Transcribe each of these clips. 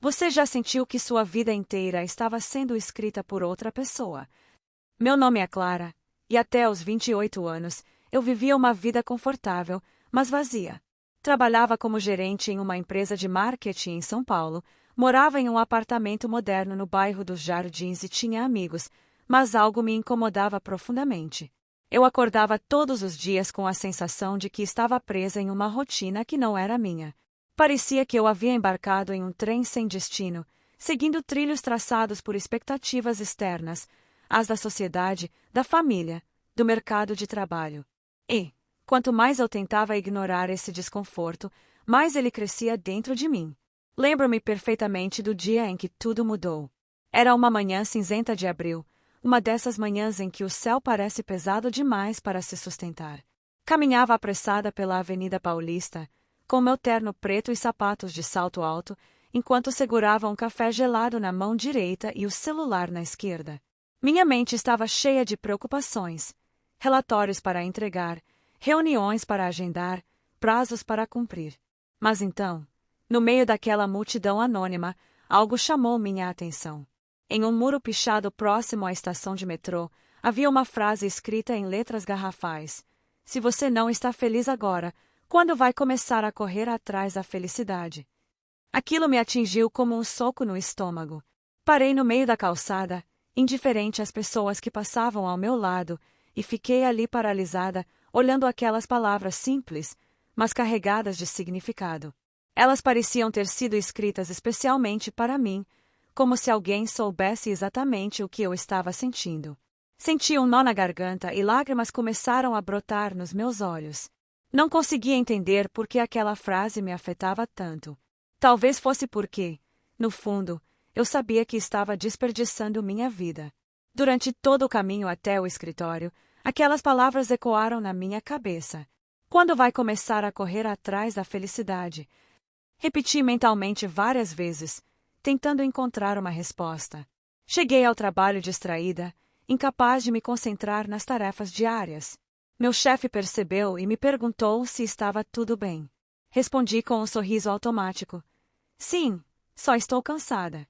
Você já sentiu que sua vida inteira estava sendo escrita por outra pessoa? Meu nome é Clara, e até os 28 anos, eu vivia uma vida confortável, mas vazia. Trabalhava como gerente em uma empresa de marketing em São Paulo, morava em um apartamento moderno no bairro dos Jardins e tinha amigos, mas algo me incomodava profundamente. Eu acordava todos os dias com a sensação de que estava presa em uma rotina que não era minha. Parecia que eu havia embarcado em um trem sem destino, seguindo trilhos traçados por expectativas externas, as da sociedade, da família, do mercado de trabalho. E, quanto mais eu tentava ignorar esse desconforto, mais ele crescia dentro de mim. Lembro-me perfeitamente do dia em que tudo mudou. Era uma manhã cinzenta de abril, uma dessas manhãs em que o céu parece pesado demais para se sustentar. Caminhava apressada pela Avenida Paulista, com meu terno preto e sapatos de salto alto, enquanto segurava um café gelado na mão direita e o celular na esquerda. Minha mente estava cheia de preocupações, relatórios para entregar, reuniões para agendar, prazos para cumprir. Mas então, no meio daquela multidão anônima, algo chamou minha atenção. Em um muro pichado próximo à estação de metrô, havia uma frase escrita em letras garrafais: "Se você não está feliz agora, quando vai começar a correr atrás da felicidade?" Aquilo me atingiu como um soco no estômago. Parei no meio da calçada, indiferente às pessoas que passavam ao meu lado, e fiquei ali paralisada, olhando aquelas palavras simples, mas carregadas de significado. Elas pareciam ter sido escritas especialmente para mim, como se alguém soubesse exatamente o que eu estava sentindo. Senti um nó na garganta e lágrimas começaram a brotar nos meus olhos. Não conseguia entender por que aquela frase me afetava tanto. Talvez fosse porque, no fundo, eu sabia que estava desperdiçando minha vida. Durante todo o caminho até o escritório, aquelas palavras ecoaram na minha cabeça. Quando vai começar a correr atrás da felicidade? Repeti mentalmente várias vezes, tentando encontrar uma resposta. Cheguei ao trabalho distraída, incapaz de me concentrar nas tarefas diárias. Meu chefe percebeu e me perguntou se estava tudo bem. Respondi com um sorriso automático: "Sim, só estou cansada."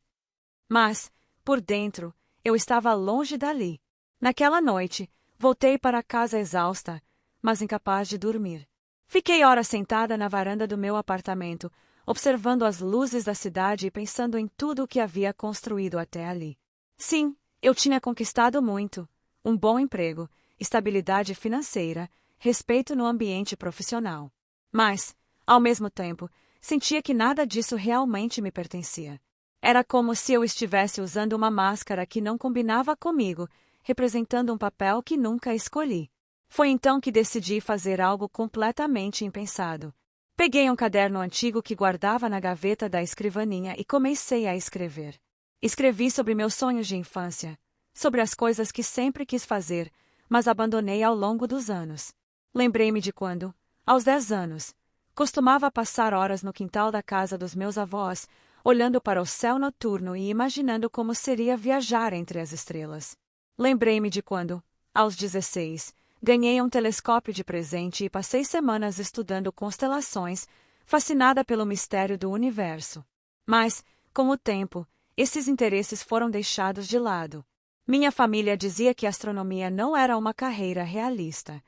Mas, por dentro, eu estava longe dali. Naquela noite, voltei para casa exausta, mas incapaz de dormir. Fiquei horas sentada na varanda do meu apartamento, observando as luzes da cidade e pensando em tudo o que havia construído até ali. Sim, eu tinha conquistado muito: um bom emprego, estabilidade financeira, respeito no ambiente profissional. Mas, ao mesmo tempo, sentia que nada disso realmente me pertencia. Era como se eu estivesse usando uma máscara que não combinava comigo, representando um papel que nunca escolhi. Foi então que decidi fazer algo completamente impensado. Peguei um caderno antigo que guardava na gaveta da escrivaninha e comecei a escrever. Escrevi sobre meus sonhos de infância, sobre as coisas que sempre quis fazer, mas abandonei ao longo dos anos. Lembrei-me de quando, aos 10 anos, costumava passar horas no quintal da casa dos meus avós, olhando para o céu noturno e imaginando como seria viajar entre as estrelas. Lembrei-me de quando, aos 16, ganhei um telescópio de presente e passei semanas estudando constelações, fascinada pelo mistério do universo. Mas, com o tempo, esses interesses foram deixados de lado. Minha família dizia que a astronomia não era uma carreira realista.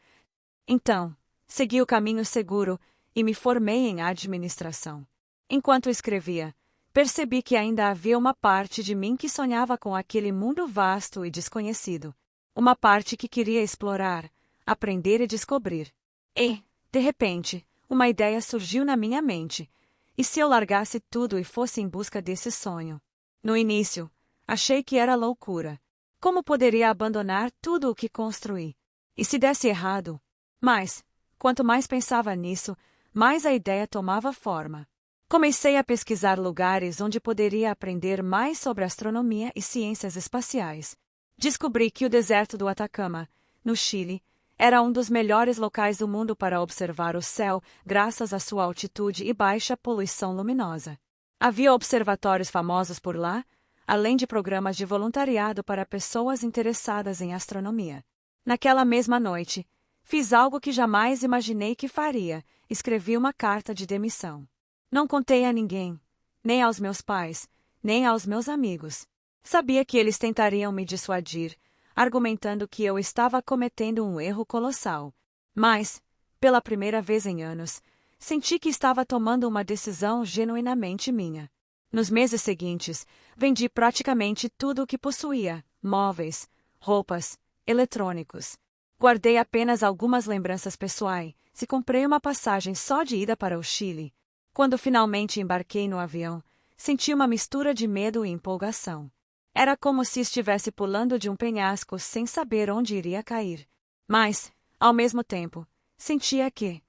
Então, segui o caminho seguro e me formei em administração. Enquanto escrevia, percebi que ainda havia uma parte de mim que sonhava com aquele mundo vasto e desconhecido. Uma parte que queria explorar, aprender e descobrir. E, de repente, uma ideia surgiu na minha mente. E se eu largasse tudo e fosse em busca desse sonho? No início, achei que era loucura. Como poderia abandonar tudo o que construí? E se desse errado? Mas, quanto mais pensava nisso, mais a ideia tomava forma. Comecei a pesquisar lugares onde poderia aprender mais sobre astronomia e ciências espaciais. Descobri que o deserto do Atacama, no Chile, era um dos melhores locais do mundo para observar o céu, graças à sua altitude e baixa poluição luminosa. Havia observatórios famosos por lá, além de programas de voluntariado para pessoas interessadas em astronomia. Naquela mesma noite, fiz algo que jamais imaginei que faria: escrevi uma carta de demissão. Não contei a ninguém, nem aos meus pais, nem aos meus amigos. Sabia que eles tentariam me dissuadir, argumentando que eu estava cometendo um erro colossal. Mas, pela primeira vez em anos, senti que estava tomando uma decisão genuinamente minha. Nos meses seguintes, vendi praticamente tudo o que possuía: móveis, roupas, eletrônicos. Guardei apenas algumas lembranças pessoais e comprei uma passagem só de ida para o Chile. Quando finalmente embarquei no avião, senti uma mistura de medo e empolgação. Era como se estivesse pulando de um penhasco sem saber onde iria cair. Mas, ao mesmo tempo, sentia que,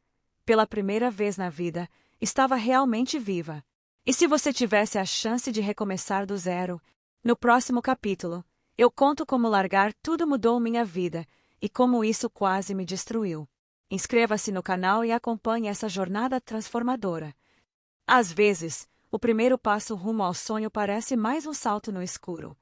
pela primeira vez na vida, estava realmente viva. E se você tivesse a chance de recomeçar do zero? No próximo capítulo, eu conto como largar tudo mudou minha vida e como isso quase me destruiu. Inscreva-se no canal e acompanhe essa jornada transformadora. Às vezes, o primeiro passo rumo ao sonho parece mais um salto no escuro.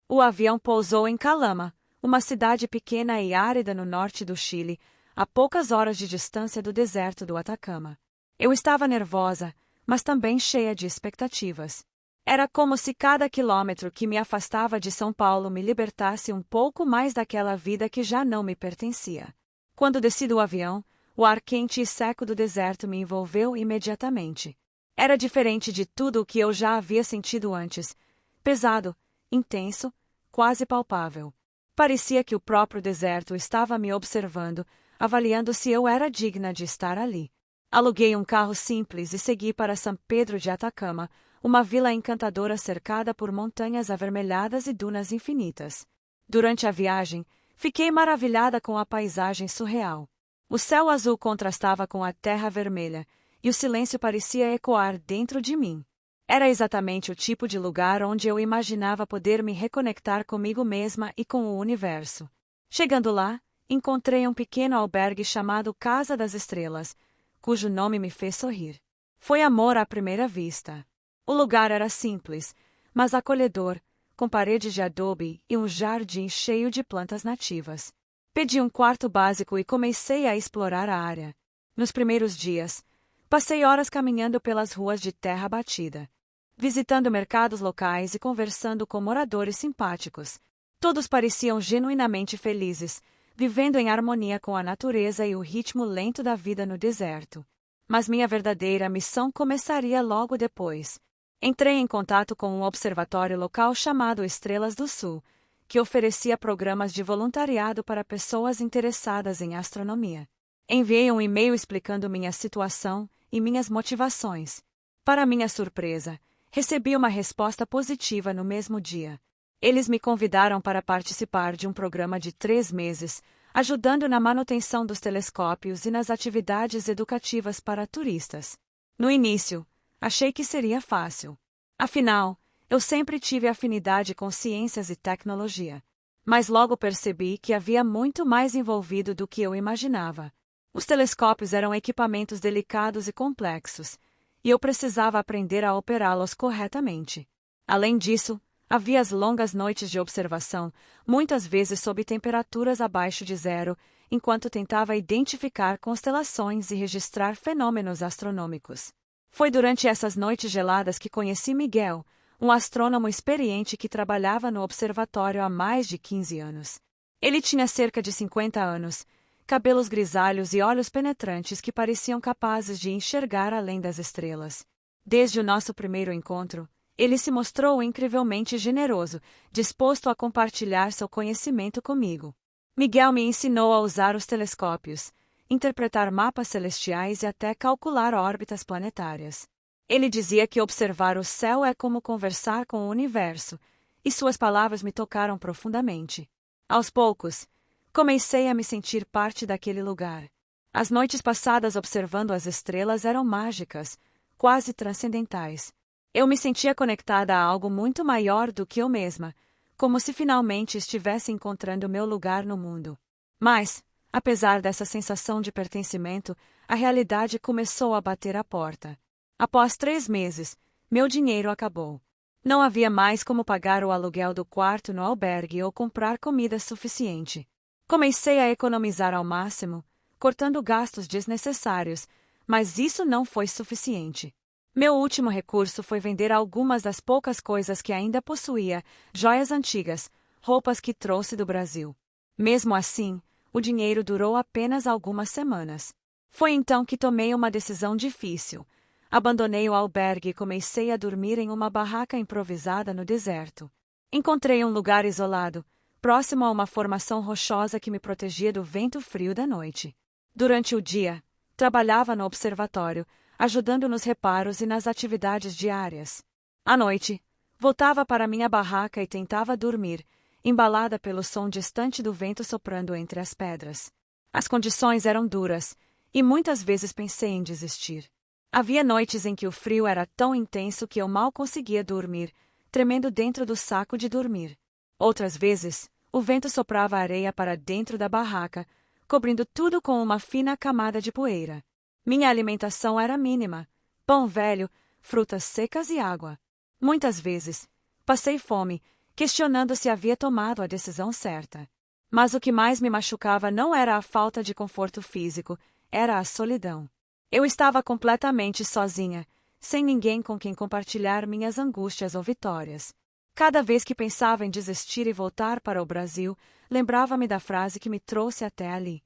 O avião pousou em Calama, uma cidade pequena e árida no norte do Chile, a poucas horas de distância do deserto do Atacama. Eu estava nervosa, mas também cheia de expectativas. Era como se cada quilômetro que me afastava de São Paulo me libertasse um pouco mais daquela vida que já não me pertencia. Quando desci do avião, o ar quente e seco do deserto me envolveu imediatamente. Era diferente de tudo o que eu já havia sentido antes. Pesado, intenso, quase palpável. Parecia que o próprio deserto estava me observando, avaliando se eu era digna de estar ali. Aluguei um carro simples e segui para São Pedro de Atacama, uma vila encantadora cercada por montanhas avermelhadas e dunas infinitas. Durante a viagem, fiquei maravilhada com a paisagem surreal. O céu azul contrastava com a terra vermelha, e o silêncio parecia ecoar dentro de mim. Era exatamente o tipo de lugar onde eu imaginava poder me reconectar comigo mesma e com o universo. Chegando lá, encontrei um pequeno albergue chamado Casa das Estrelas, cujo nome me fez sorrir. Foi amor à primeira vista. O lugar era simples, mas acolhedor, com paredes de adobe e um jardim cheio de plantas nativas. Pedi um quarto básico e comecei a explorar a área. Nos primeiros dias, passei horas caminhando pelas ruas de terra batida, visitando mercados locais e conversando com moradores simpáticos. Todos pareciam genuinamente felizes, vivendo em harmonia com a natureza e o ritmo lento da vida no deserto. Mas minha verdadeira missão começaria logo depois. Entrei em contato com um observatório local chamado Estrelas do Sul, que oferecia programas de voluntariado para pessoas interessadas em astronomia. Enviei um e-mail explicando minha situação e minhas motivações. Para minha surpresa, recebi uma resposta positiva no mesmo dia. Eles me convidaram para participar de um programa de 3 meses, ajudando na manutenção dos telescópios e nas atividades educativas para turistas. No início, achei que seria fácil. Afinal, eu sempre tive afinidade com ciências e tecnologia. Mas logo percebi que havia muito mais envolvido do que eu imaginava. Os telescópios eram equipamentos delicados e complexos, e eu precisava aprender a operá-los corretamente. Além disso, havia as longas noites de observação, muitas vezes sob temperaturas abaixo de zero, enquanto tentava identificar constelações e registrar fenômenos astronômicos. Foi durante essas noites geladas que conheci Miguel, um astrônomo experiente que trabalhava no observatório há mais de 15 anos. Ele tinha cerca de 50 anos, cabelos grisalhos e olhos penetrantes que pareciam capazes de enxergar além das estrelas. Desde o nosso primeiro encontro, ele se mostrou incrivelmente generoso, disposto a compartilhar seu conhecimento comigo. Miguel me ensinou a usar os telescópios, interpretar mapas celestiais e até calcular órbitas planetárias. Ele dizia que observar o céu é como conversar com o universo, e suas palavras me tocaram profundamente. Aos poucos, comecei a me sentir parte daquele lugar. As noites passadas observando as estrelas eram mágicas, quase transcendentais. Eu me sentia conectada a algo muito maior do que eu mesma, como se finalmente estivesse encontrando meu lugar no mundo. Mas, apesar dessa sensação de pertencimento, a realidade começou a bater à porta. Após 3 meses, meu dinheiro acabou. Não havia mais como pagar o aluguel do quarto no albergue ou comprar comida suficiente. Comecei a economizar ao máximo, cortando gastos desnecessários, mas isso não foi suficiente. Meu último recurso foi vender algumas das poucas coisas que ainda possuía, joias antigas, roupas que trouxe do Brasil. Mesmo assim, o dinheiro durou apenas algumas semanas. Foi então que tomei uma decisão difícil. Abandonei o albergue e comecei a dormir em uma barraca improvisada no deserto. Encontrei um lugar isolado, próximo a uma formação rochosa que me protegia do vento frio da noite. Durante o dia, trabalhava no observatório, ajudando nos reparos e nas atividades diárias. À noite, voltava para minha barraca e tentava dormir, embalada pelo som distante do vento soprando entre as pedras. As condições eram duras, e muitas vezes pensei em desistir. Havia noites em que o frio era tão intenso que eu mal conseguia dormir, tremendo dentro do saco de dormir. Outras vezes, o vento soprava areia para dentro da barraca, cobrindo tudo com uma fina camada de poeira. Minha alimentação era mínima: pão velho, frutas secas e água. Muitas vezes, passei fome, questionando se havia tomado a decisão certa. Mas o que mais me machucava não era a falta de conforto físico, era a solidão. Eu estava completamente sozinha, sem ninguém com quem compartilhar minhas angústias ou vitórias. Cada vez que pensava em desistir e voltar para o Brasil, lembrava-me da frase que me trouxe até ali: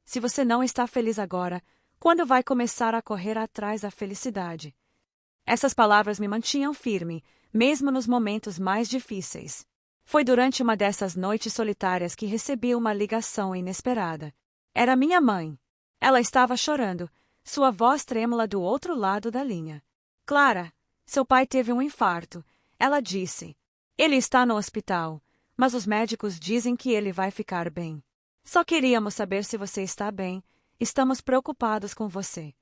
se você não está feliz agora, quando vai começar a correr atrás da felicidade? Essas palavras me mantinham firme, mesmo nos momentos mais difíceis. Foi durante uma dessas noites solitárias que recebi uma ligação inesperada. Era minha mãe. Ela estava chorando, sua voz trêmula do outro lado da linha. Clara, seu pai teve um infarto, ela disse. Ele está no hospital, mas os médicos dizem que ele vai ficar bem. Só queríamos saber se você está bem. Estamos preocupados com você.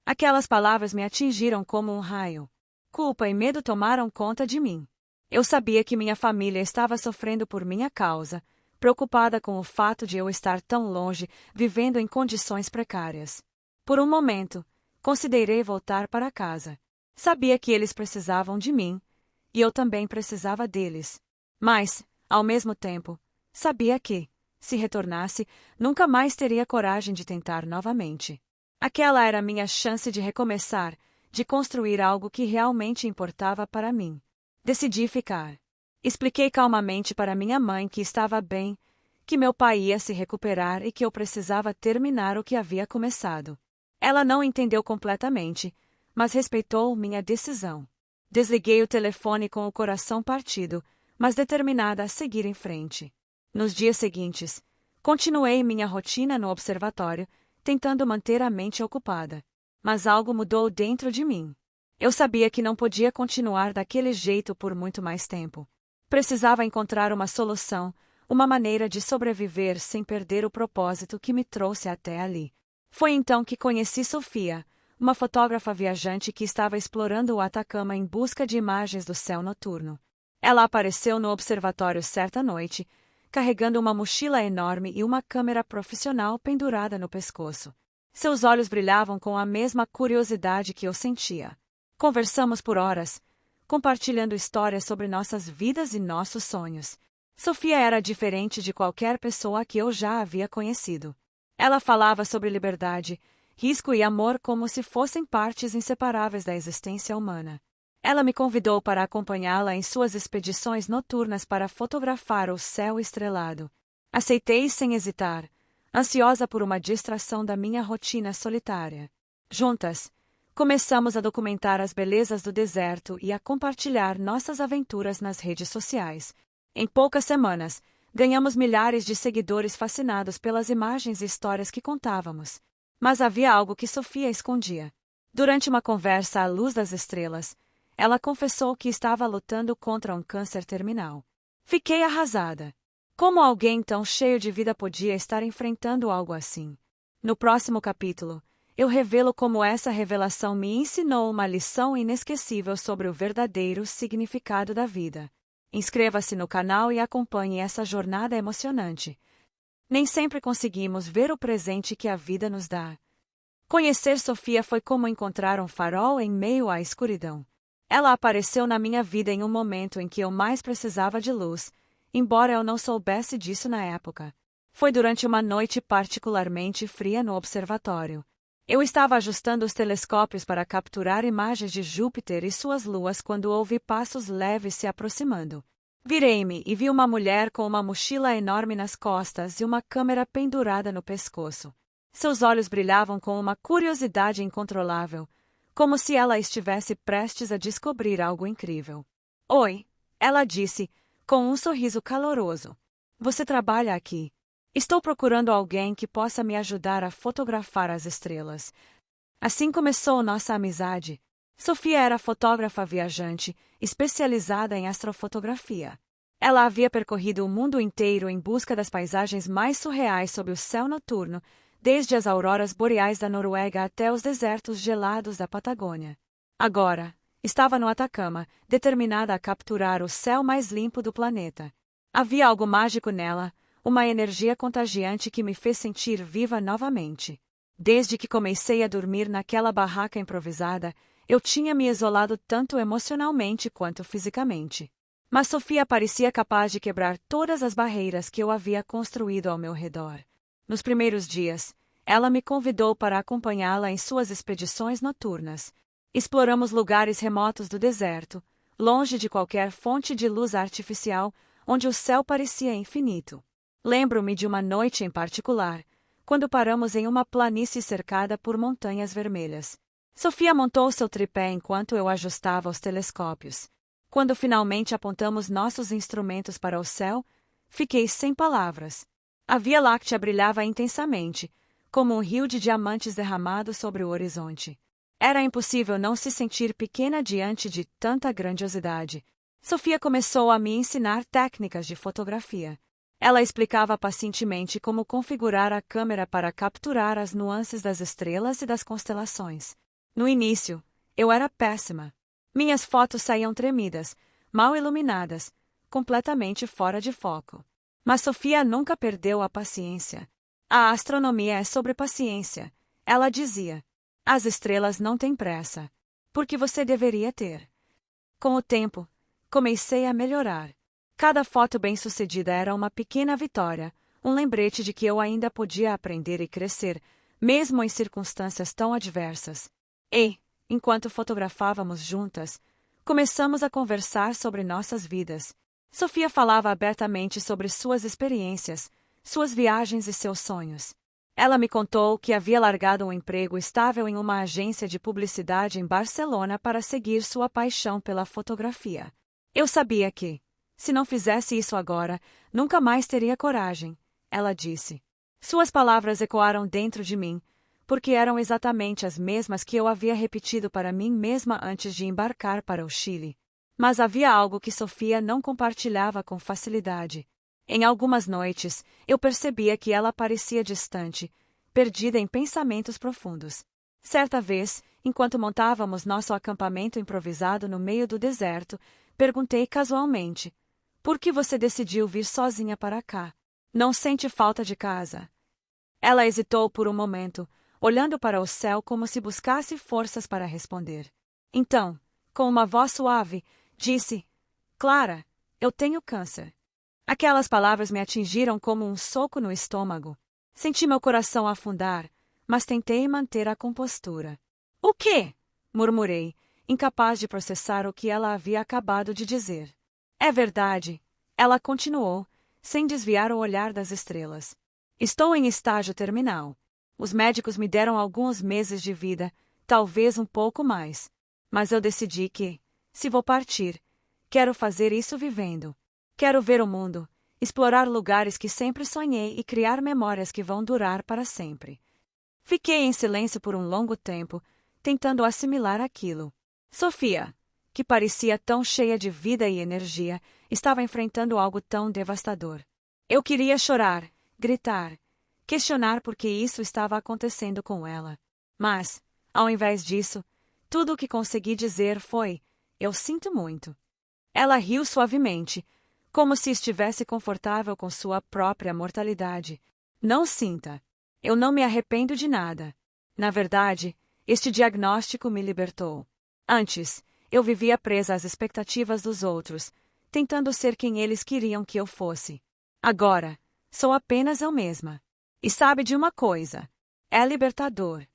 Aquelas palavras me atingiram como um raio. Culpa e medo tomaram conta de mim. Eu sabia que minha família estava sofrendo por minha causa, preocupada com o fato de eu estar tão longe, vivendo em condições precárias. Por um momento, considerei voltar para casa. Sabia que eles precisavam de mim, e eu também precisava deles. Mas, ao mesmo tempo, sabia que, se retornasse, nunca mais teria coragem de tentar novamente. Aquela era minha chance de recomeçar, de construir algo que realmente importava para mim. Decidi ficar. Expliquei calmamente para minha mãe que estava bem, que meu pai ia se recuperar e que eu precisava terminar o que havia começado. Ela não entendeu completamente, mas respeitou minha decisão. Desliguei o telefone com o coração partido, mas determinada a seguir em frente. Nos dias seguintes, continuei minha rotina no observatório, tentando manter a mente ocupada. Mas algo mudou dentro de mim. Eu sabia que não podia continuar daquele jeito por muito mais tempo. Precisava encontrar uma solução, uma maneira de sobreviver sem perder o propósito que me trouxe até ali. Foi então que conheci Sofia, uma fotógrafa viajante que estava explorando o Atacama em busca de imagens do céu noturno. Ela apareceu no observatório certa noite, carregando uma mochila enorme e uma câmera profissional pendurada no pescoço. Seus olhos brilhavam com a mesma curiosidade que eu sentia. Conversamos por horas, compartilhando histórias sobre nossas vidas e nossos sonhos. Sofia era diferente de qualquer pessoa que eu já havia conhecido. Ela falava sobre liberdade, risco e amor como se fossem partes inseparáveis da existência humana. Ela me convidou para acompanhá-la em suas expedições noturnas para fotografar o céu estrelado. Aceitei sem hesitar, ansiosa por uma distração da minha rotina solitária. Juntas, começamos a documentar as belezas do deserto e a compartilhar nossas aventuras nas redes sociais. Em poucas semanas, ganhamos milhares de seguidores fascinados pelas imagens e histórias que contávamos. Mas havia algo que Sofia escondia. Durante uma conversa à luz das estrelas, ela confessou que estava lutando contra um câncer terminal. Fiquei arrasada. Como alguém tão cheio de vida podia estar enfrentando algo assim? No próximo capítulo, eu revelo como essa revelação me ensinou uma lição inesquecível sobre o verdadeiro significado da vida. Inscreva-se no canal e acompanhe essa jornada emocionante. Nem sempre conseguimos ver o presente que a vida nos dá. Conhecer Sofia foi como encontrar um farol em meio à escuridão. Ela apareceu na minha vida em um momento em que eu mais precisava de luz, embora eu não soubesse disso na época. Foi durante uma noite particularmente fria no observatório. Eu estava ajustando os telescópios para capturar imagens de Júpiter e suas luas quando ouvi passos leves se aproximando. Virei-me e vi uma mulher com uma mochila enorme nas costas e uma câmera pendurada no pescoço. Seus olhos brilhavam com uma curiosidade incontrolável, como se ela estivesse prestes a descobrir algo incrível. Oi, ela disse, com um sorriso caloroso. Você trabalha aqui? Estou procurando alguém que possa me ajudar a fotografar as estrelas. Assim começou nossa amizade. Sofia era fotógrafa viajante, especializada em astrofotografia. Ela havia percorrido o mundo inteiro em busca das paisagens mais surreais sob o céu noturno, desde as auroras boreais da Noruega até os desertos gelados da Patagônia. Agora, estava no Atacama, determinada a capturar o céu mais limpo do planeta. Havia algo mágico nela, uma energia contagiante que me fez sentir viva novamente. Desde que comecei a dormir naquela barraca improvisada, eu tinha me isolado tanto emocionalmente quanto fisicamente. Mas Sofia parecia capaz de quebrar todas as barreiras que eu havia construído ao meu redor. Nos primeiros dias, ela me convidou para acompanhá-la em suas expedições noturnas. Exploramos lugares remotos do deserto, longe de qualquer fonte de luz artificial, onde o céu parecia infinito. Lembro-me de uma noite em particular, quando paramos em uma planície cercada por montanhas vermelhas. Sofia montou seu tripé enquanto eu ajustava os telescópios. Quando finalmente apontamos nossos instrumentos para o céu, fiquei sem palavras. A Via Láctea brilhava intensamente, como um rio de diamantes derramado sobre o horizonte. Era impossível não se sentir pequena diante de tanta grandiosidade. Sofia começou a me ensinar técnicas de fotografia. Ela explicava pacientemente como configurar a câmera para capturar as nuances das estrelas e das constelações. No início, eu era péssima. Minhas fotos saíam tremidas, mal iluminadas, completamente fora de foco. Mas Sofia nunca perdeu a paciência. A astronomia é sobre paciência, ela dizia. As estrelas não têm pressa, porque você deveria ter. Com o tempo, comecei a melhorar. Cada foto bem-sucedida era uma pequena vitória, um lembrete de que eu ainda podia aprender e crescer, mesmo em circunstâncias tão adversas. E, enquanto fotografávamos juntas, começamos a conversar sobre nossas vidas. Sofia falava abertamente sobre suas experiências, suas viagens e seus sonhos. Ela me contou que havia largado um emprego estável em uma agência de publicidade em Barcelona para seguir sua paixão pela fotografia. Eu sabia que, se não fizesse isso agora, nunca mais teria coragem, ela disse. Suas palavras ecoaram dentro de mim, porque eram exatamente as mesmas que eu havia repetido para mim mesma antes de embarcar para o Chile. Mas havia algo que Sofia não compartilhava com facilidade. Em algumas noites, eu percebia que ela parecia distante, perdida em pensamentos profundos. Certa vez, enquanto montávamos nosso acampamento improvisado no meio do deserto, perguntei casualmente: por que você decidiu vir sozinha para cá? Não sente falta de casa? Ela hesitou por um momento, olhando para o céu como se buscasse forças para responder. Então, com uma voz suave, disse: Clara, eu tenho câncer. Aquelas palavras me atingiram como um soco no estômago. Senti meu coração afundar, mas tentei manter a compostura. O quê? Murmurei, incapaz de processar o que ela havia acabado de dizer. É verdade, ela continuou, sem desviar o olhar das estrelas. Estou em estágio terminal. Os médicos me deram alguns meses de vida, talvez um pouco mais. Mas eu decidi que, se vou partir, quero fazer isso vivendo. Quero ver o mundo, explorar lugares que sempre sonhei e criar memórias que vão durar para sempre. Fiquei em silêncio por um longo tempo, tentando assimilar aquilo. Sofia, que parecia tão cheia de vida e energia, estava enfrentando algo tão devastador. Eu queria chorar, gritar, questionar por que isso estava acontecendo com ela. Mas, ao invés disso, tudo o que consegui dizer foi: eu sinto muito. Ela riu suavemente, como se estivesse confortável com sua própria mortalidade. Não sinta. Eu não me arrependo de nada. Na verdade, este diagnóstico me libertou. Antes, eu vivia presa às expectativas dos outros, tentando ser quem eles queriam que eu fosse. Agora, sou apenas eu mesma. E sabe de uma coisa? É libertador.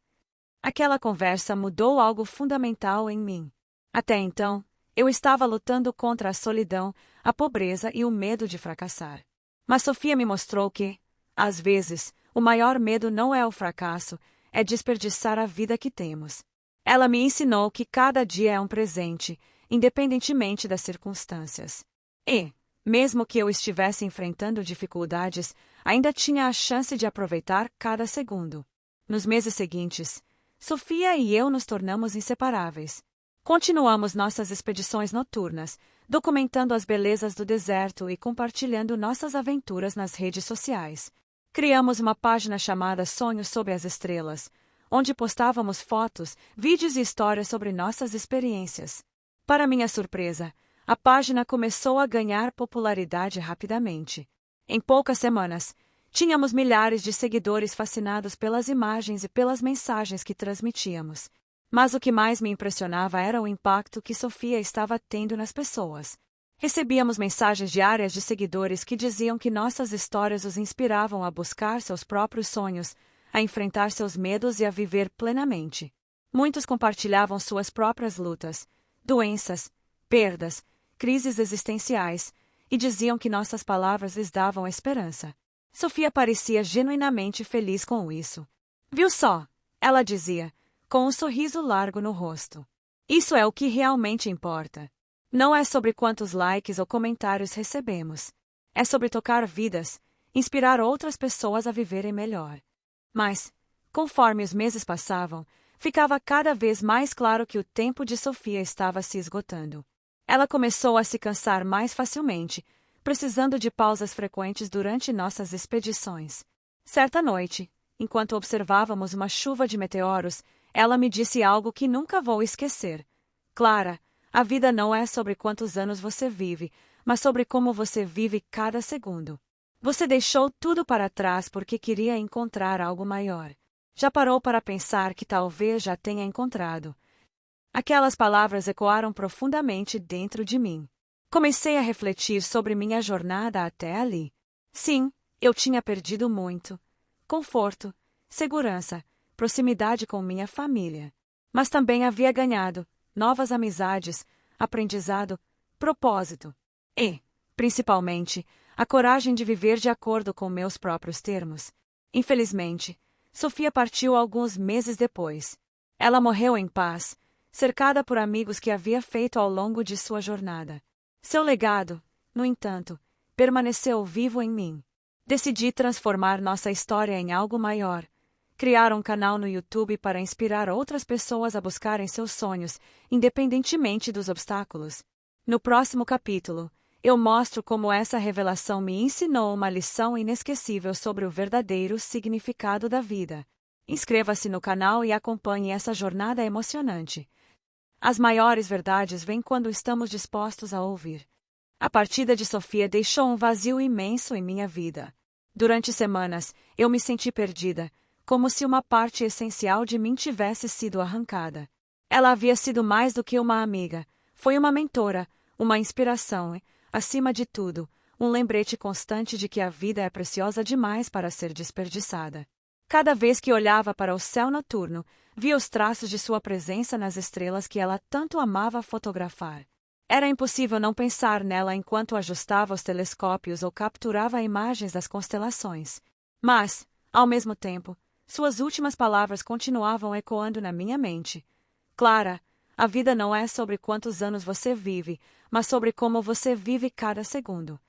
Aquela conversa mudou algo fundamental em mim. Até então, eu estava lutando contra a solidão, a pobreza e o medo de fracassar. Mas Sofia me mostrou que, às vezes, o maior medo não é o fracasso, é desperdiçar a vida que temos. Ela me ensinou que cada dia é um presente, independentemente das circunstâncias. E, mesmo que eu estivesse enfrentando dificuldades, ainda tinha a chance de aproveitar cada segundo. Nos meses seguintes, Sofia e eu nos tornamos inseparáveis. Continuamos nossas expedições noturnas, documentando as belezas do deserto e compartilhando nossas aventuras nas redes sociais. Criamos uma página chamada Sonhos sob as Estrelas, onde postávamos fotos, vídeos e histórias sobre nossas experiências. Para minha surpresa, a página começou a ganhar popularidade rapidamente. Em poucas semanas, tínhamos milhares de seguidores fascinados pelas imagens e pelas mensagens que transmitíamos. Mas o que mais me impressionava era o impacto que Sofia estava tendo nas pessoas. Recebíamos mensagens diárias de seguidores que diziam que nossas histórias os inspiravam a buscar seus próprios sonhos, a enfrentar seus medos e a viver plenamente. Muitos compartilhavam suas próprias lutas, doenças, perdas, crises existenciais, e diziam que nossas palavras lhes davam esperança. Sofia parecia genuinamente feliz com isso. Viu só, ela dizia, com um sorriso largo no rosto. Isso é o que realmente importa. Não é sobre quantos likes ou comentários recebemos. É sobre tocar vidas, inspirar outras pessoas a viverem melhor. Mas, conforme os meses passavam, ficava cada vez mais claro que o tempo de Sofia estava se esgotando. Ela começou a se cansar mais facilmente, precisando de pausas frequentes durante nossas expedições. Certa noite, enquanto observávamos uma chuva de meteoros, ela me disse algo que nunca vou esquecer. Clara, a vida não é sobre quantos anos você vive, mas sobre como você vive cada segundo. Você deixou tudo para trás porque queria encontrar algo maior. Já parou para pensar que talvez já tenha encontrado? Aquelas palavras ecoaram profundamente dentro de mim. Comecei a refletir sobre minha jornada até ali. Sim, eu tinha perdido muito. Conforto, segurança, proximidade com minha família. Mas também havia ganhado novas amizades, aprendizado, propósito. E, principalmente, a coragem de viver de acordo com meus próprios termos. Infelizmente, Sofia partiu alguns meses depois. Ela morreu em paz, cercada por amigos que havia feito ao longo de sua jornada. Seu legado, no entanto, permaneceu vivo em mim. Decidi transformar nossa história em algo maior. Criar um canal no YouTube para inspirar outras pessoas a buscarem seus sonhos, independentemente dos obstáculos. No próximo capítulo, eu mostro como essa revelação me ensinou uma lição inesquecível sobre o verdadeiro significado da vida. Inscreva-se no canal e acompanhe essa jornada emocionante. As maiores verdades vêm quando estamos dispostos a ouvir. A partida de Sofia deixou um vazio imenso em minha vida. Durante semanas, eu me senti perdida, como se uma parte essencial de mim tivesse sido arrancada. Ela havia sido mais do que uma amiga, foi uma mentora, uma inspiração e, acima de tudo, um lembrete constante de que a vida é preciosa demais para ser desperdiçada. Cada vez que olhava para o céu noturno, via os traços de sua presença nas estrelas que ela tanto amava fotografar. Era impossível não pensar nela enquanto ajustava os telescópios ou capturava imagens das constelações. Mas, ao mesmo tempo, suas últimas palavras continuavam ecoando na minha mente. Clara, a vida não é sobre quantos anos você vive, mas sobre como você vive cada segundo.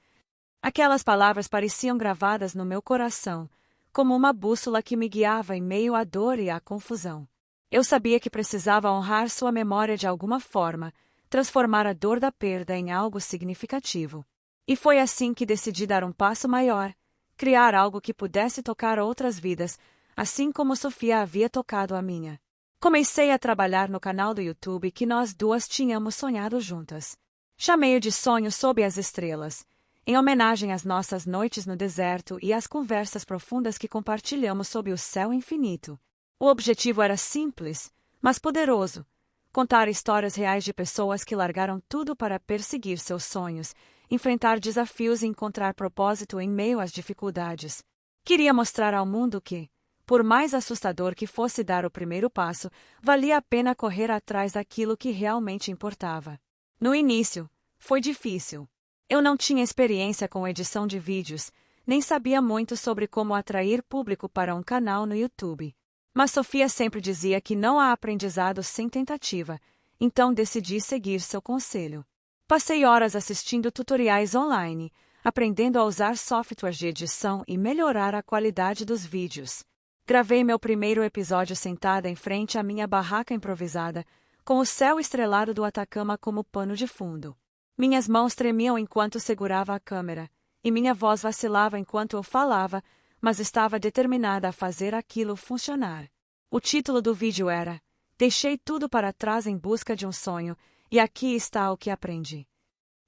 Aquelas palavras pareciam gravadas no meu coração, como uma bússola que me guiava em meio à dor e à confusão. Eu sabia que precisava honrar sua memória de alguma forma, transformar a dor da perda em algo significativo. E foi assim que decidi dar um passo maior, criar algo que pudesse tocar outras vidas, assim como Sofia havia tocado a minha. Comecei a trabalhar no canal do YouTube que nós duas tínhamos sonhado juntas. Chamei-o de Sonhos sob as Estrelas, em homenagem às nossas noites no deserto e às conversas profundas que compartilhamos sob o céu infinito. O objetivo era simples, mas poderoso: contar histórias reais de pessoas que largaram tudo para perseguir seus sonhos, enfrentar desafios e encontrar propósito em meio às dificuldades. Queria mostrar ao mundo que, Por mais assustador que fosse dar o primeiro passo, valia a pena correr atrás daquilo que realmente importava. No início, foi difícil. Eu não tinha experiência com edição de vídeos, nem sabia muito sobre como atrair público para um canal no YouTube. Mas Sofia sempre dizia que não há aprendizado sem tentativa, então decidi seguir seu conselho. Passei horas assistindo tutoriais online, aprendendo a usar softwares de edição e melhorar a qualidade dos vídeos. Gravei meu primeiro episódio sentada em frente à minha barraca improvisada, com o céu estrelado do Atacama como pano de fundo. Minhas mãos tremiam enquanto segurava a câmera, e minha voz vacilava enquanto eu falava, mas estava determinada a fazer aquilo funcionar. O título do vídeo era "Deixei tudo para trás em busca de um sonho, e aqui está o que aprendi".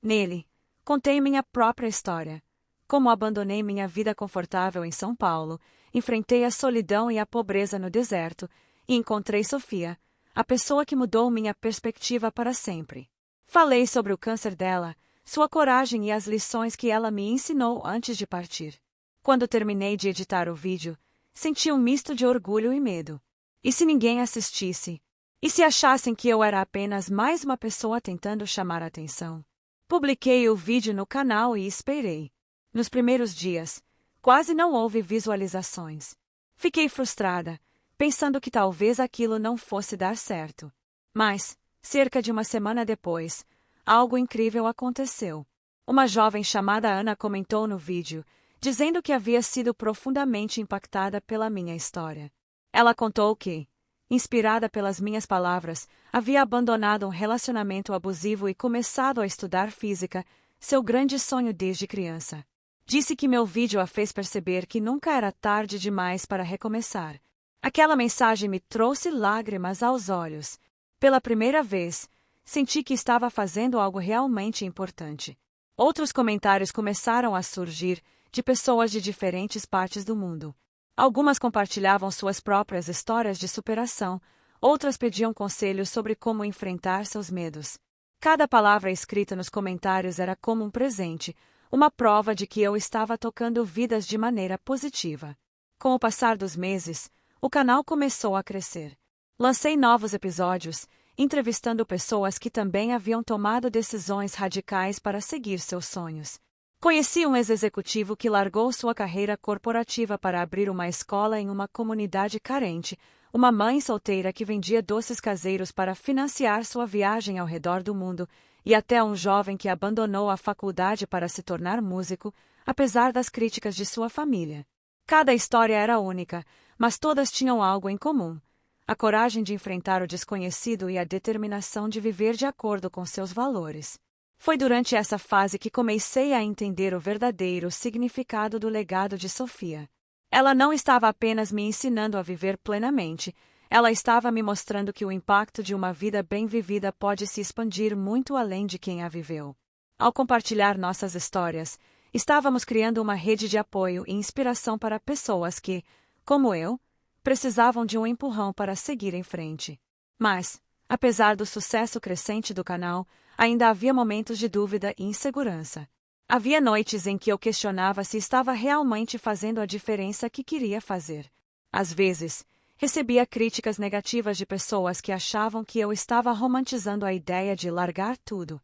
Nele, contei minha própria história. Como abandonei minha vida confortável em São Paulo, enfrentei a solidão e a pobreza no deserto, e encontrei Sofia, a pessoa que mudou minha perspectiva para sempre. Falei sobre o câncer dela, sua coragem e as lições que ela me ensinou antes de partir. Quando terminei de editar o vídeo, senti um misto de orgulho e medo. E se ninguém assistisse? E se achassem que eu era apenas mais uma pessoa tentando chamar a atenção? Publiquei o vídeo no canal e esperei. Nos primeiros dias, quase não houve visualizações. Fiquei frustrada, pensando que talvez aquilo não fosse dar certo. Mas, cerca de uma semana depois, algo incrível aconteceu. Uma jovem chamada Ana comentou no vídeo, dizendo que havia sido profundamente impactada pela minha história. Ela contou que, inspirada pelas minhas palavras, havia abandonado um relacionamento abusivo e começado a estudar física, seu grande sonho desde criança. Disse que meu vídeo a fez perceber que nunca era tarde demais para recomeçar. Aquela mensagem me trouxe lágrimas aos olhos. Pela primeira vez, senti que estava fazendo algo realmente importante. Outros comentários começaram a surgir, de pessoas de diferentes partes do mundo. Algumas compartilhavam suas próprias histórias de superação, outras pediam conselhos sobre como enfrentar seus medos. Cada palavra escrita nos comentários era como um presente, uma prova de que eu estava tocando vidas de maneira positiva. Com o passar dos meses, o canal começou a crescer. Lancei novos episódios, entrevistando pessoas que também haviam tomado decisões radicais para seguir seus sonhos. Conheci um ex-executivo que largou sua carreira corporativa para abrir uma escola em uma comunidade carente, uma mãe solteira que vendia doces caseiros para financiar sua viagem ao redor do mundo, e até um jovem que abandonou a faculdade para se tornar músico, apesar das críticas de sua família. Cada história era única, mas todas tinham algo em comum: a coragem de enfrentar o desconhecido e a determinação de viver de acordo com seus valores. Foi durante essa fase que comecei a entender o verdadeiro significado do legado de Sofia. Ela não estava apenas me ensinando a viver plenamente, ela estava me mostrando que o impacto de uma vida bem vivida pode se expandir muito além de quem a viveu. Ao compartilhar nossas histórias, estávamos criando uma rede de apoio e inspiração para pessoas que, como eu, precisavam de um empurrão para seguir em frente. Mas, apesar do sucesso crescente do canal, ainda havia momentos de dúvida e insegurança. Havia noites em que eu questionava se estava realmente fazendo a diferença que queria fazer. Às vezes, recebia críticas negativas de pessoas que achavam que eu estava romantizando a ideia de largar tudo.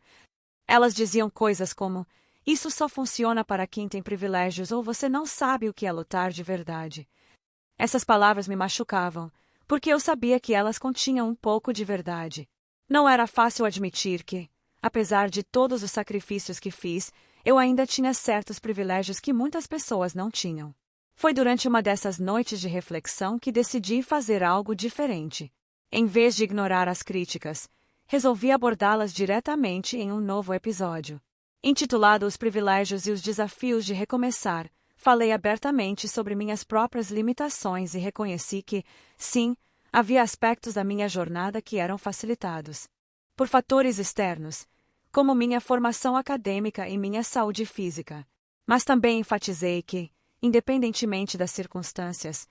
Elas diziam coisas como: "Isso só funciona para quem tem privilégios", ou "Você não sabe o que é lutar de verdade". Essas palavras me machucavam, porque eu sabia que elas continham um pouco de verdade. Não era fácil admitir que, apesar de todos os sacrifícios que fiz, eu ainda tinha certos privilégios que muitas pessoas não tinham. Foi durante uma dessas noites de reflexão que decidi fazer algo diferente. Em vez de ignorar as críticas, resolvi abordá-las diretamente em um novo episódio. Intitulado Os Privilégios e os Desafios de Recomeçar, falei abertamente sobre minhas próprias limitações e reconheci que, sim, havia aspectos da minha jornada que eram facilitados por fatores externos, como minha formação acadêmica e minha saúde física. Mas também enfatizei que, independentemente das circunstâncias,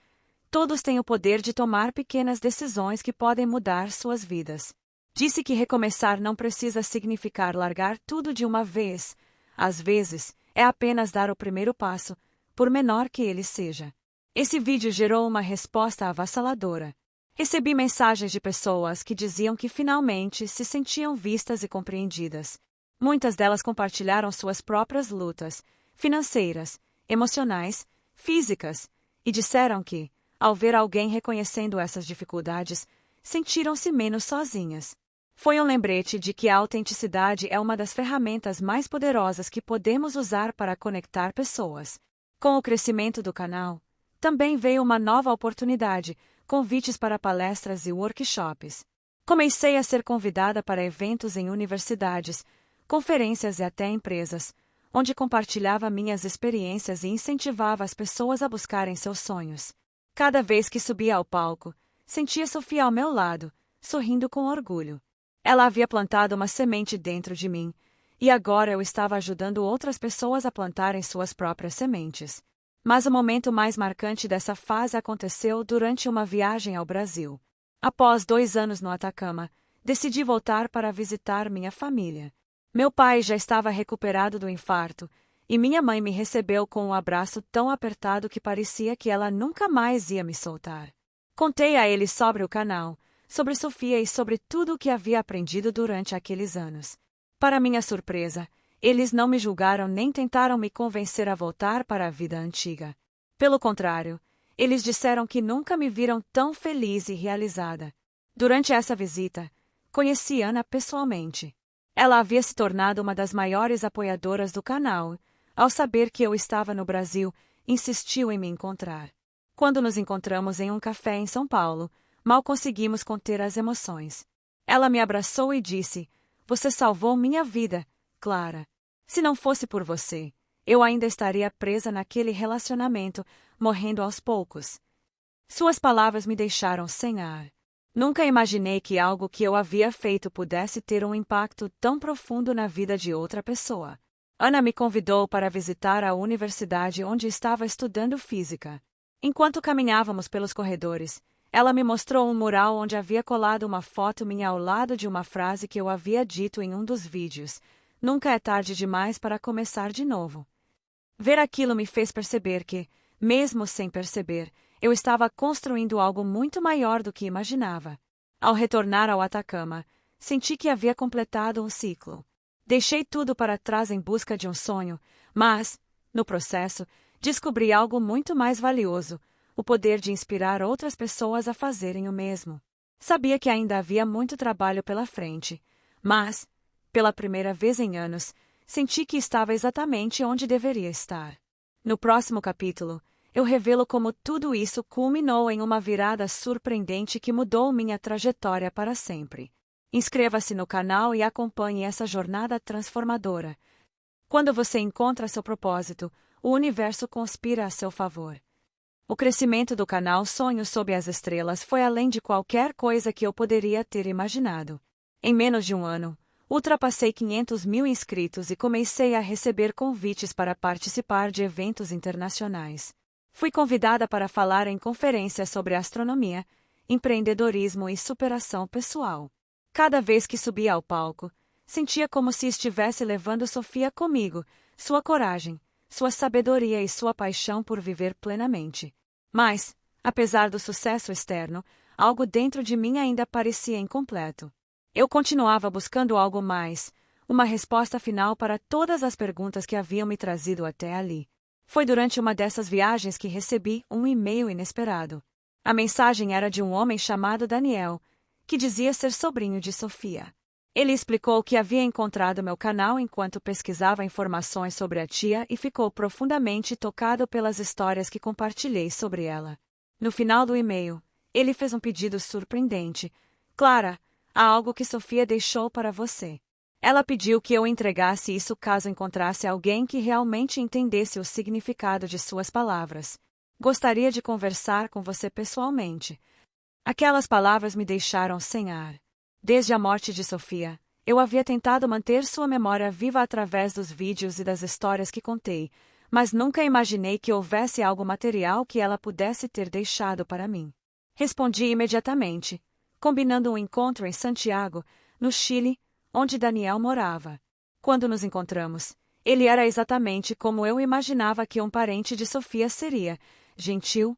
todos têm o poder de tomar pequenas decisões que podem mudar suas vidas. Disse que recomeçar não precisa significar largar tudo de uma vez. Às vezes, é apenas dar o primeiro passo, por menor que ele seja. Esse vídeo gerou uma resposta avassaladora. Recebi mensagens de pessoas que diziam que finalmente se sentiam vistas e compreendidas. Muitas delas compartilharam suas próprias lutas, financeiras, emocionais, físicas, e disseram que, ao ver alguém reconhecendo essas dificuldades, sentiram-se menos sozinhas. Foi um lembrete de que a autenticidade é uma das ferramentas mais poderosas que podemos usar para conectar pessoas. Com o crescimento do canal, também veio uma nova oportunidade, convites para palestras e workshops. Comecei a ser convidada para eventos em universidades, conferências e até empresas, onde compartilhava minhas experiências e incentivava as pessoas a buscarem seus sonhos. Cada vez que subia ao palco, sentia Sofia ao meu lado, sorrindo com orgulho. Ela havia plantado uma semente dentro de mim, e agora eu estava ajudando outras pessoas a plantarem suas próprias sementes. Mas o momento mais marcante dessa fase aconteceu durante uma viagem ao Brasil. Após 2 anos no Atacama, decidi voltar para visitar minha família. Meu pai já estava recuperado do infarto, e minha mãe me recebeu com um abraço tão apertado que parecia que ela nunca mais ia me soltar. Contei a eles sobre o canal, sobre Sofia e sobre tudo o que havia aprendido durante aqueles anos. Para minha surpresa, eles não me julgaram nem tentaram me convencer a voltar para a vida antiga. Pelo contrário, eles disseram que nunca me viram tão feliz e realizada. Durante essa visita, conheci Ana pessoalmente. Ela havia se tornado uma das maiores apoiadoras do canal. Ao saber que eu estava no Brasil, insistiu em me encontrar. Quando nos encontramos em um café em São Paulo, mal conseguimos conter as emoções. Ela me abraçou e disse: "Você salvou minha vida, Clara. Se não fosse por você, eu ainda estaria presa naquele relacionamento, morrendo aos poucos." Suas palavras me deixaram sem ar. Nunca imaginei que algo que eu havia feito pudesse ter um impacto tão profundo na vida de outra pessoa. Ana me convidou para visitar a universidade onde estava estudando física. Enquanto caminhávamos pelos corredores, ela me mostrou um mural onde havia colado uma foto minha ao lado de uma frase que eu havia dito em um dos vídeos: "Nunca é tarde demais para começar de novo." Ver aquilo me fez perceber que, mesmo sem perceber, eu estava construindo algo muito maior do que imaginava. Ao retornar ao Atacama, senti que havia completado um ciclo. Deixei tudo para trás em busca de um sonho, mas, no processo, descobri algo muito mais valioso: o poder de inspirar outras pessoas a fazerem o mesmo. Sabia que ainda havia muito trabalho pela frente, mas, pela primeira vez em anos, senti que estava exatamente onde deveria estar. No próximo capítulo, eu revelo como tudo isso culminou em uma virada surpreendente que mudou minha trajetória para sempre. Inscreva-se no canal e acompanhe essa jornada transformadora. Quando você encontra seu propósito, o universo conspira a seu favor. O crescimento do canal Sonhos Sob as Estrelas foi além de qualquer coisa que eu poderia ter imaginado. Em menos de um ano, ultrapassei 500.000 inscritos e comecei a receber convites para participar de eventos internacionais. Fui convidada para falar em conferências sobre astronomia, empreendedorismo e superação pessoal. Cada vez que subia ao palco, sentia como se estivesse levando Sofia comigo, sua coragem, sua sabedoria e sua paixão por viver plenamente. Mas, apesar do sucesso externo, algo dentro de mim ainda parecia incompleto. Eu continuava buscando algo mais, uma resposta final para todas as perguntas que haviam me trazido até ali. Foi durante uma dessas viagens que recebi um e-mail inesperado. A mensagem era de um homem chamado Daniel, que dizia ser sobrinho de Sofia. Ele explicou que havia encontrado meu canal enquanto pesquisava informações sobre a tia e ficou profundamente tocado pelas histórias que compartilhei sobre ela. No final do e-mail, ele fez um pedido surpreendente. "Clara, há algo que Sofia deixou para você." Ela pediu que eu entregasse isso caso encontrasse alguém que realmente entendesse o significado de suas palavras. "Gostaria de conversar com você pessoalmente." Aquelas palavras me deixaram sem ar. Desde a morte de Sofia, eu havia tentado manter sua memória viva através dos vídeos e das histórias que contei, mas nunca imaginei que houvesse algo material que ela pudesse ter deixado para mim. Respondi imediatamente, combinando um encontro em Santiago, no Chile, onde Daniel morava. Quando nos encontramos, ele era exatamente como eu imaginava que um parente de Sofia seria: gentil,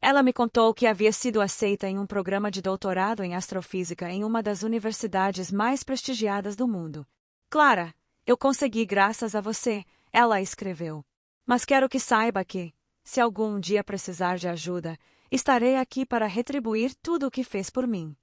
Ela me contou que havia sido aceita em um programa de doutorado em astrofísica em uma das universidades mais prestigiadas do mundo. Clara, eu consegui graças a você, ela escreveu. Mas quero que saiba que, se algum dia precisar de ajuda, estarei aqui para retribuir tudo o que fez por mim.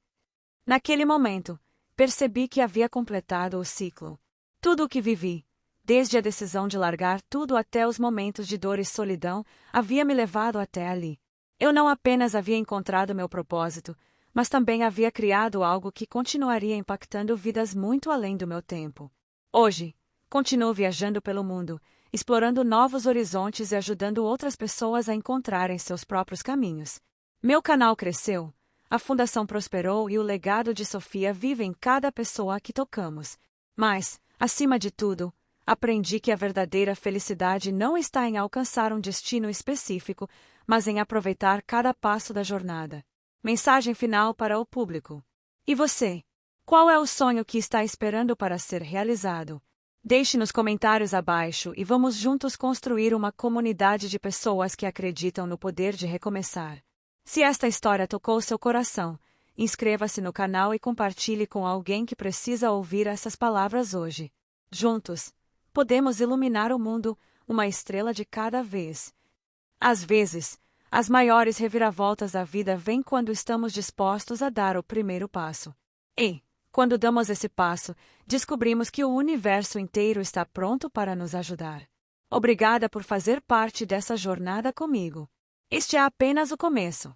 Naquele momento, percebi que havia completado o ciclo. Tudo o que vivi, desde a decisão de largar tudo até os momentos de dor e solidão, havia me levado até ali. Eu não apenas havia encontrado meu propósito, mas também havia criado algo que continuaria impactando vidas muito além do meu tempo. Hoje, continuo viajando pelo mundo, explorando novos horizontes e ajudando outras pessoas a encontrarem seus próprios caminhos. Meu canal cresceu, a fundação prosperou e o legado de Sofia vive em cada pessoa que tocamos. Mas, acima de tudo, aprendi que a verdadeira felicidade não está em alcançar um destino específico, mas em aproveitar cada passo da jornada. Mensagem final para o público. E você? Qual é o sonho que está esperando para ser realizado? Deixe nos comentários abaixo e vamos juntos construir uma comunidade de pessoas que acreditam no poder de recomeçar. Se esta história tocou seu coração, inscreva-se no canal e compartilhe com alguém que precisa ouvir essas palavras hoje. Juntos, podemos iluminar o mundo, uma estrela de cada vez. Às vezes, as maiores reviravoltas da vida vêm quando estamos dispostos a dar o primeiro passo. E, quando damos esse passo, descobrimos que o universo inteiro está pronto para nos ajudar. Obrigada por fazer parte dessa jornada comigo. Este é apenas o começo.